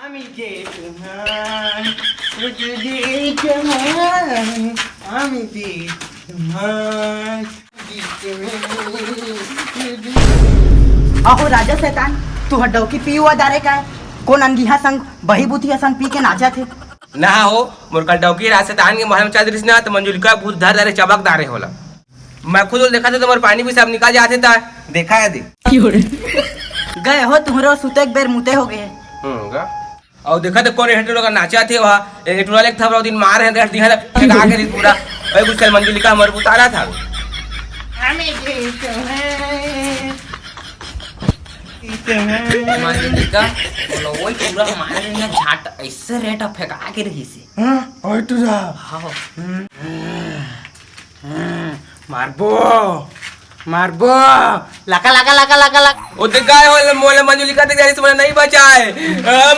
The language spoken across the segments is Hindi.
আমি যে তোমার যদি তোমার আমি যে তোমার अहो राजा शैतान तू हड्डौकी पी हुआ दारे का है कौन अंगिहा संग बही बुथी संग पी के नाचा थे ना हो मोर कल डौकी राजस्थान के महल में चादरिस ना तो मंजुलिका भूत धर दारे चबक दारे होला। मैं खुद देखा था तुम्हारे पानी भी सब निकाल जाते था देखा है दे गए हो तुम्हारे सुते एक बेर मुते हो गए और देखा तो कौन हेटो लोग नाचा थे वहाँ हेटो वाले था दिन मार है देख दिखा था के पूरा भाई कुछ मंजुलिका हमारे उतारा था আমি যে তোমার मंजुलिका बोलो वही पूरा हमारे में झाट ऐसे रेट फेंका के रही से हां ओए तुरा हाँ मारबो मारबो लका लका लका लका लका वो देखा है मोले मंजुलिका देख जाने से मुझे नहीं बचाए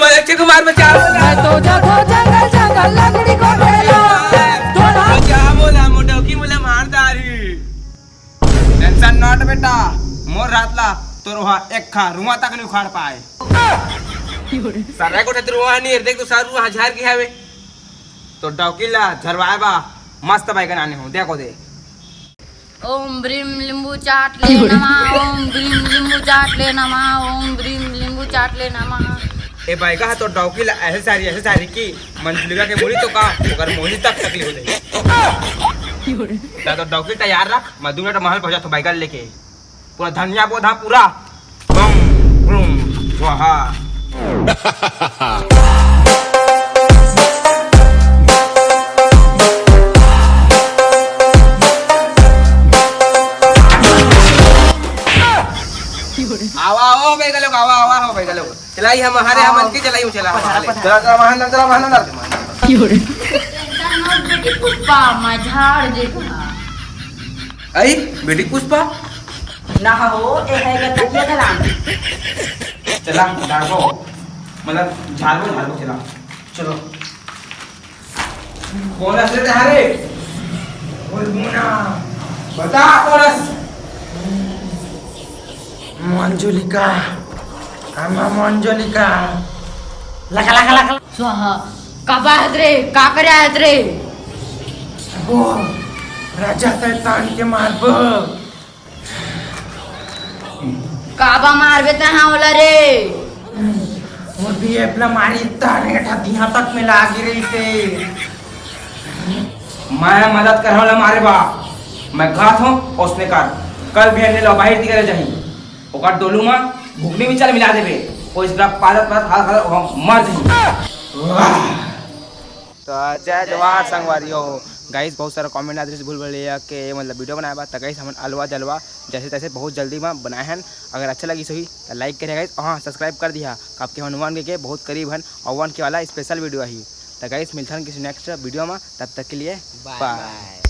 मैं अच्छे कुमार बचाओ तो जगो जंगल जंगल लकड़ी को ढेला तोड़ा क्या बोला मोटोकी बोले मारदारी टेंशन नॉट बेटा मोर रातला तो रोहा एक खा रुआ तक नहीं उखाड़ पाए सारा को ठत रुआ नहीं देख तो सारू रुआ झार की है वे तो डौकीला झरवाए बा मस्त बाई बनाने हो देखो दे ओम ब्रीम लिंबू चाट ले नमः ओम ब्रीम लिंबू चाट ले नमः ओम ब्रीम लिंबू चाट ले नमः ए बाई का तो डौकीला ऐसे सारी की मंजुलिका के बोली तो का अगर मोही तक तकलीफ हो जाए तो डौकी तैयार रख मैं 2 मिनट महल पहुंचा तो बाइक लेके पूरा धनिया पौधा पूरा बम ब्रूम स्वाहा आवा आओ भाई गलो आवा हो भाई गलो चलाई हम हमारे हम की चलाई चला चला महल बेटी पुष्पा मैं झाड़ देगा आई बेटी पुष्पा ना हो ए है के तकिया दलान चला झाड़ो मतलब झाड़ो चला चलो कौन असले तुम्हारे बोल मुना बता कौन मंजुलिका आमा मंजुलिका लका लका लका स्वाहा काबा हदरे का करे हदरे वो राजा शैतान के मारबो काबा मार बेता हां वाला रे वो भी अपना मारी तारे ठा तक में लागी रही से मैं मदद कर रहा मारे बा मैं घात हूं और उसने कर कल भी अन्य लोग बाहर दिखे जाही ओकर डोलू में घुगनी भी चल मिला देबे कोई इसका पादत हाथ मर जाही तो जय जवाहर संगवारियों गाइस बहुत सारा कमेंट आदि से भूल भुलैया के मतलब वीडियो बनाया बा तो गाइस हम अलवा जलवा जैसे तैसे बहुत जल्दी में बनाए हैं अगर अच्छा लगी सही तो लाइक करिए गाइस हाँ सब्सक्राइब कर दिया आपके हनुमान के बहुत करीब हैं और 1 के वाला स्पेशल वीडियो है तो गाइस मिलते हैं किसी नेक्स्ट वीडियो में तब तक के लिए बाय।